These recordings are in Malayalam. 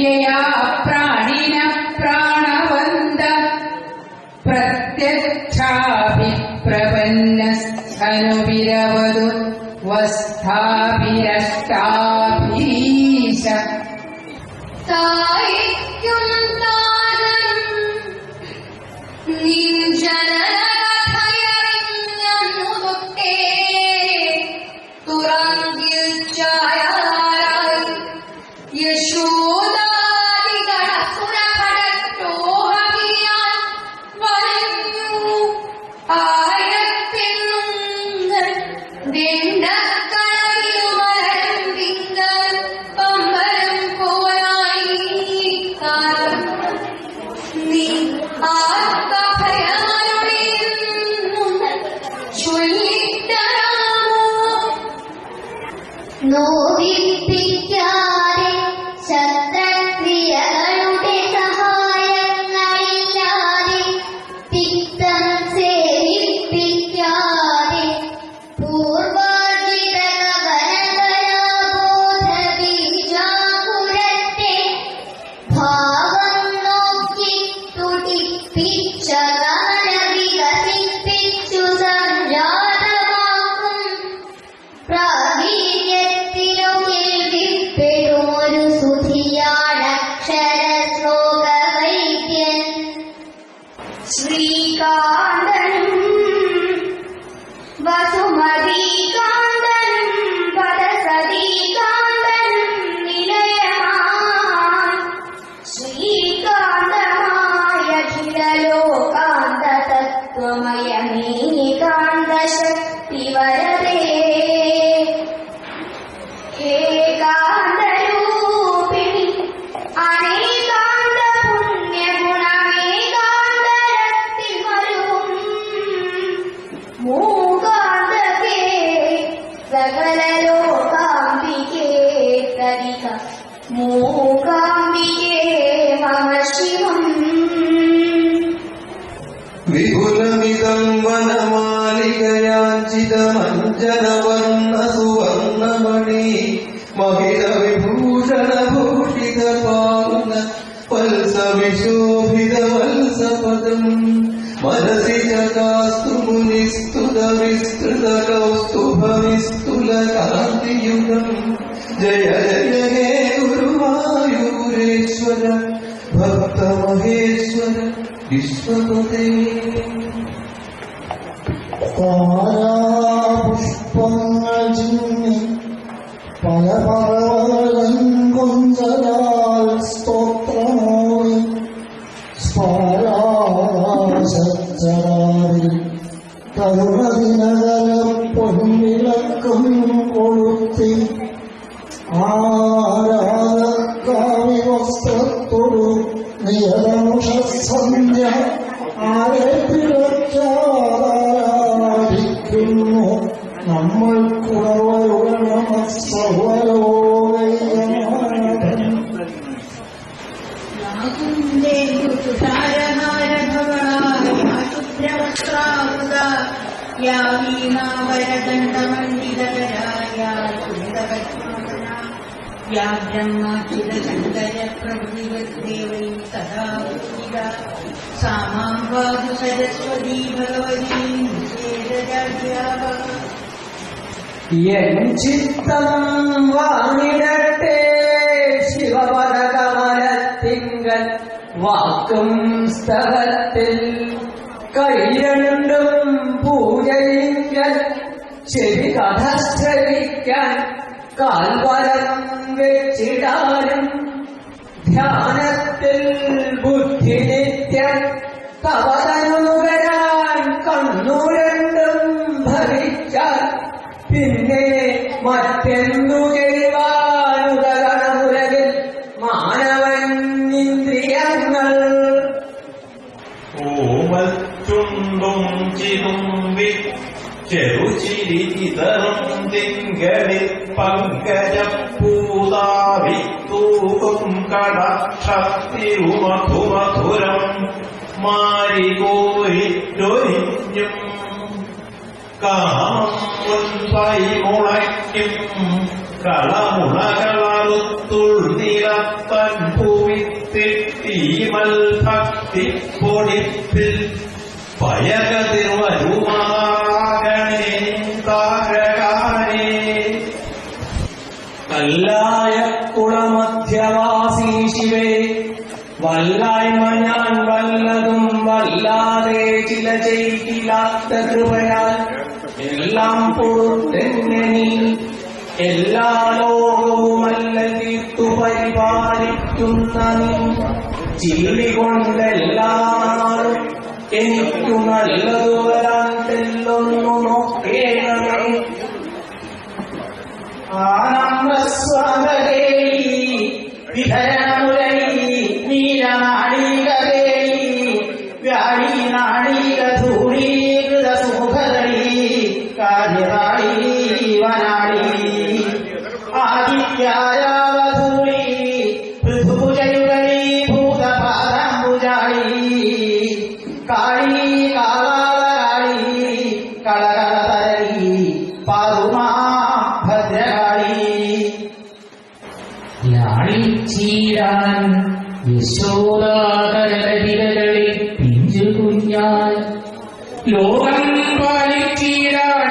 यया प्राणिन प्राणवन्त प्रत्यक्षाभिप्रपन्नस्थनुविरवदु वस्थाभिरष्टाभीश നോവിപ്പിക്കാതെ ശസ്ത്രക്രിയകളുടെ സഹായങ്ങളില്ലാതെ തിക്തം സേവിപ്പിക്കാതെ പൂർവാർജിത കവനകലാബോധബീജാകുലത്തെ ഭാവം നോക്കി തുടിപ്പിച്ച ഗമന വികസിപ്പിച്ചു സംജാതമാക്കും പ്രാവീര്യത്തിലൊരു സുധിയാണക്ഷരശ്ലോകവൈദ്യൻ ശ്രീകാന്തനും വസുമതീകാന്തനും പദസതീകാന്തനും നിലയമാൻ ശ്രീകാന്തമായ അഖിലലോകാന്ത തത്വമയമീകാന്ത ശക്തി വരദേ ഏകാന്തരൂപിണി അനേകാന്ത പുണ്യഗുണമേകാന്തരത്തിൽ മരുവും മൂകാന്തകേ സകല ലോകാംബികേ തരിക മൂകാംബികേ മമ ശിവം. വിപുലമിതം വനമാലികയാഞ്ചിതമഞ്ജനവർണ്ണ സുവർണമണി महित विभूषण भूषित पावन वल्सविशोभित वल्सपदम् मनसि जगास्तु मुनिस्तुत विस्तृत कौस्तुभविस्तुलकान्तियुगम् जय जय हे गुरुवायूरेश्वर भक्त महेश्वर विश्वपते. तारापुष्पङ्गजिन्नि പല കൊഞ്ചലാൽ സ്തോത്രമോടി സ്ഫാരാശരാവിൽ കരുണദിനകര പൊൻവിളക്കും കൊളുത്തി ആരാധക്കാവി വസ്ത്രത്തോടു നിയതമുഷസന്ധ്യ ആരെ പിഴച്ചാരാധിക്കുന്നു നമ്മൾ കുറവരുണ സർവലോകൈകനാഥൻ. ശുഭ്രവസ്ത്രാവൃത യാ വീണാവരദണ്ഡമണ്ഡിതകരായ യാ ബ്രഹ്മാച്യുതശങ്കര പ്രഭുദേവൈ സദാ സാ മാം വാതു സരസ്വതീ ഭഗവതീ നിഷേധജാഡ്യാവ. എൻ ചിത്തം വാണിടട്ടെ ശിവപദകമലത്തിങ്കൽ വാക്കും സ്ഥലത്തിൽ കൈരണ്ടും പൂജയിങ്കൽ ചെവി കഥ ശ്രവിക്കാൻ കാൽവരം വെച്ചിടാനും ധ്യാനത്തിൽ ബുദ്ധി നിത്യം തവതനുകരാൻ കണ്ണു രണ്ടും ഭവിച്ചാൽ പിന്നെ മറ്റെന്തു ചെയ്യുവാനുദകണമുലകിൽ മാനവൻ ഇന്ദ്രിയങ്ങൾ. ഓമറ്റുണ്ടും ചിതുമ്പി ചെറുചിരി ഇതറും തിങ്കളിൽ പങ്കജപ്പൂതാവി തൂകും കടാക്ഷത്തിരുമധുമധുരം മാരികോരിഞ്ഞും കാമം മുൻപൈ മുളയ്ക്കും കളമുളകളറുത്തുൾനിലപ്പൻ ഭൂമിത്തിട്ടീമൽ ഭക്തിപ്പൊടിപ്പിൽ പയകതിർവരുമാകണേ താരകാനേ. കല്ലായ കുളമധ്യവാസി ശിവേ, വല്ലായ്മ ഞാൻ വല്ലതും വല്ലാതെ ചില ചെയ്തില്ലാത്ത കൃപയാൽ എല്ലാം പൊറുത്തെന്നെ നീ എല്ലാ ലോകവുമല്ല തീർത്തു പരിപാലിക്കുന്ന നീ. ചില്ലി കൊണ്ടെല്ലാരും എനിക്കു നല്ലതു വരാൻ തെല്ലൊന്നു നോക്കേണമേ. ആനന്ദസ്വാഗതേയി വിധരണമുരളി നീലനാളീകേളി വ്യാളീനാളീകധൂളീകൃത സുമുഖകളി കാര്യവാളി വനാളി ആദിത്യായാവധൂളി പൃഥുഭുജയുഗളി ഭൂതപാദാംബുജാളി കാളി കാളാളി കളകളതരളി പാതുമാ ഭദ്രകാളി. ലാളിച്ചീരാൻ യശോദാകരവിരകളിൽ പിഞ്ചു കുഞ്ഞാൽ ലോകം പാലിച്ചീരാൻ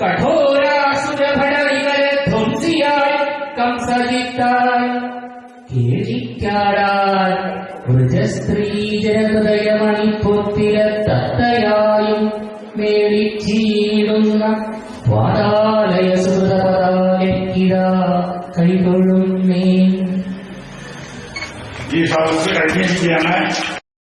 കഠോരാസുരഭടവികളെ ധ്വംസിയായി കംസജിത്തായി കേഴിക്കാടാൻ വൃജസ്ത്രീ ജനഹൃദയമണിപ്പൊത്തിലെ തത്തയായും മേടിച്ചീടുന്ന വാതാലയ സുഹൃതപദാലെക്കിതാ കൈകൊള്ളുന്നേ. ഈ സദസ് കഴിഞ്ഞിരിക്കുകയാണ്.